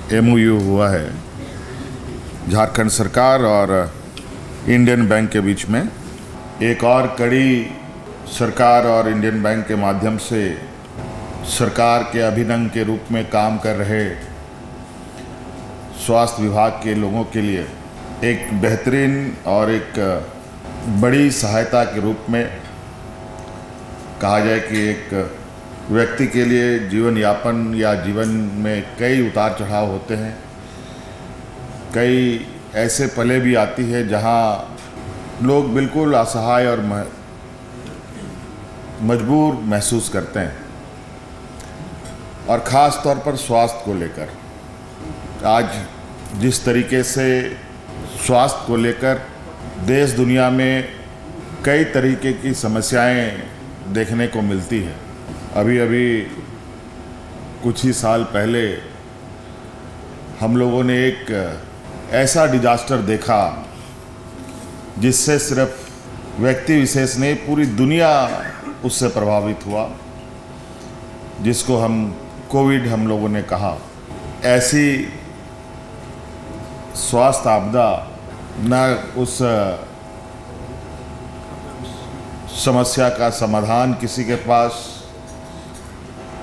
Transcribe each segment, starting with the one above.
MOU हुआ है झारखंड सरकार और इंडियन बैंक के बीच में। एक और कड़ी सरकार और इंडियन बैंक के माध्यम से सरकार के अभिनंग के रूप में काम कर रहे स्वास्थ्य विभाग के लोगों के लिए एक बेहतरीन और एक बड़ी सहायता के रूप में कहा जाए कि एक व्यक्ति के लिए जीवन यापन या जीवन में कई उतार चढ़ाव होते हैं, कई ऐसे पले भी आती है जहां लोग बिल्कुल असहाय और मजबूर महसूस करते हैं, और ख़ास तौर पर स्वास्थ्य को लेकर। आज जिस तरीके से स्वास्थ्य को लेकर देश दुनिया में कई तरीके की समस्याएं देखने को मिलती है। अभी अभी कुछ ही साल पहले हम लोगों ने एक ऐसा डिजास्टर देखा जिससे सिर्फ व्यक्ति विशेष नहीं, पूरी दुनिया उससे प्रभावित हुआ, जिसको हम कोविड हम लोगों ने कहा। ऐसी स्वास्थ्य आपदा न उस समस्या का समाधान किसी के पास,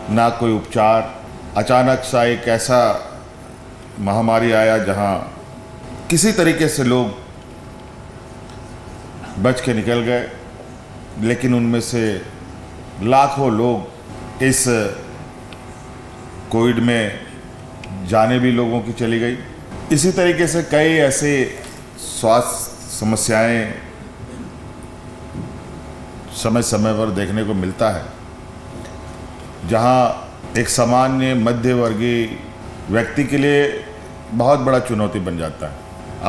ना कोई उपचार। अचानक सा एक ऐसा महामारी आया जहां किसी तरीके से लोग बच के निकल गए, लेकिन उनमें से लाखों लोग इस कोविड में जाने भी लोगों की चली गई। इसी तरीके से कई ऐसे स्वास्थ्य समस्याएं समय समय पर देखने को मिलता है, जहां एक सामान्य मध्य वर्गीय व्यक्ति के लिए बहुत बड़ा चुनौती बन जाता है।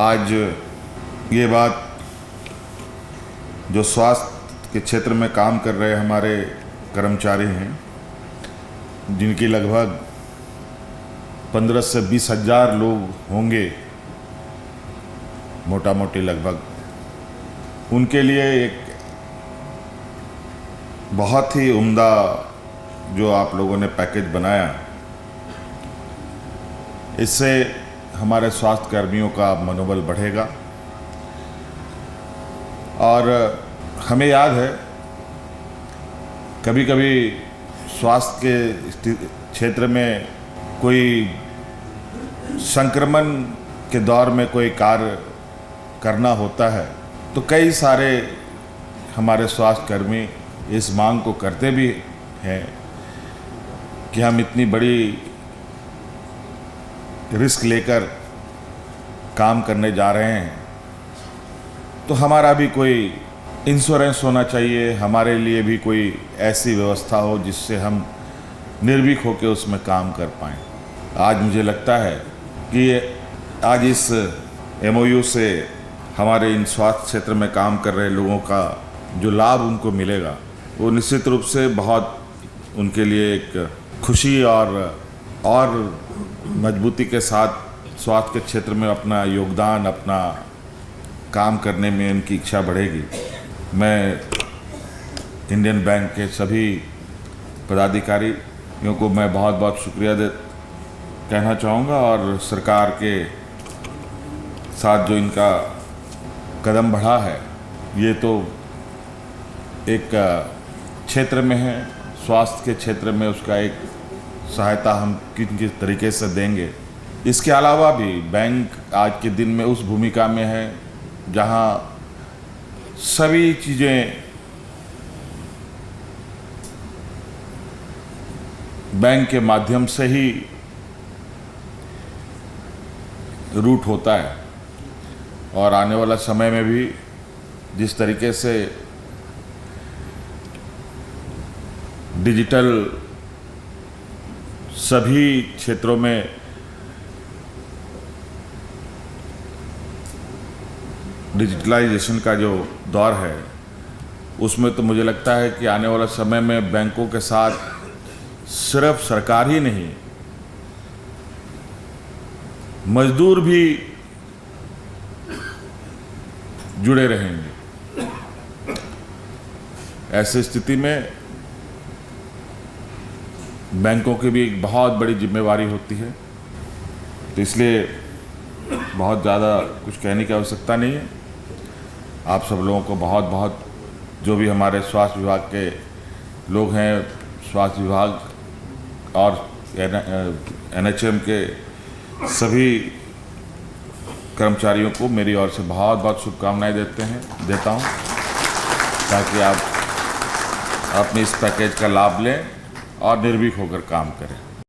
आज ये बात जो स्वास्थ्य के क्षेत्र में काम कर रहे हमारे कर्मचारी हैं, जिनकी लगभग 15 से 20 हज़ार लोग होंगे मोटा मोटी लगभग, उनके लिए एक बहुत ही उम्दा जो आप लोगों ने पैकेज बनाया, इससे हमारे स्वास्थ्य कर्मियों का मनोबल बढ़ेगा। और हमें याद है कभी कभी स्वास्थ्य के क्षेत्र में कोई संक्रमण के दौर में कोई कार्य करना होता है तो कई सारे हमारे स्वास्थ्य कर्मी इस मांग को करते भी हैं कि हम इतनी बड़ी रिस्क लेकर काम करने जा रहे हैं, तो हमारा भी कोई इंश्योरेंस होना चाहिए, हमारे लिए भी कोई ऐसी व्यवस्था हो जिससे हम निर्भीक होकर उसमें काम कर पाएँ। आज मुझे लगता है कि आज इस MOU से हमारे इन स्वास्थ्य क्षेत्र में काम कर रहे लोगों का जो लाभ उनको मिलेगा, वो निश्चित रूप से बहुत उनके लिए एक खुशी और मजबूती के साथ स्वास्थ्य के क्षेत्र में अपना योगदान, अपना काम करने में उनकी इच्छा बढ़ेगी। मैं इंडियन बैंक के सभी पदाधिकारियों को मैं बहुत बहुत शुक्रिया कहना चाहूँगा, और सरकार के साथ जो इनका कदम बढ़ा है, ये तो एक क्षेत्र में है, स्वास्थ्य के क्षेत्र में उसका एक सहायता हम किस तरीके से देंगे। इसके अलावा भी बैंक आज के दिन में उस भूमिका में है जहां सभी चीज़ें बैंक के माध्यम से ही रूट होता है, और आने वाला समय में भी जिस तरीके से डिजिटल सभी क्षेत्रों में डिजिटलाइजेशन का जो दौर है, उसमें तो मुझे लगता है कि आने वाला समय में बैंकों के साथ सिर्फ सरकार ही नहीं, मजदूर भी जुड़े रहेंगे। ऐसी स्थिति में बैंकों की भी एक बहुत बड़ी जिम्मेवारी होती है तो इसलिए बहुत ज़्यादा कुछ कहने की आवश्यकता नहीं है। आप सब लोगों को बहुत बहुत, जो भी हमारे स्वास्थ्य विभाग के लोग हैं, स्वास्थ्य विभाग और NHM के सभी कर्मचारियों को मेरी ओर से बहुत बहुत शुभकामनाएं देता हूं, ताकि आप अपने इस पैकेज का लाभ लें और निर्भीक होकर काम करें।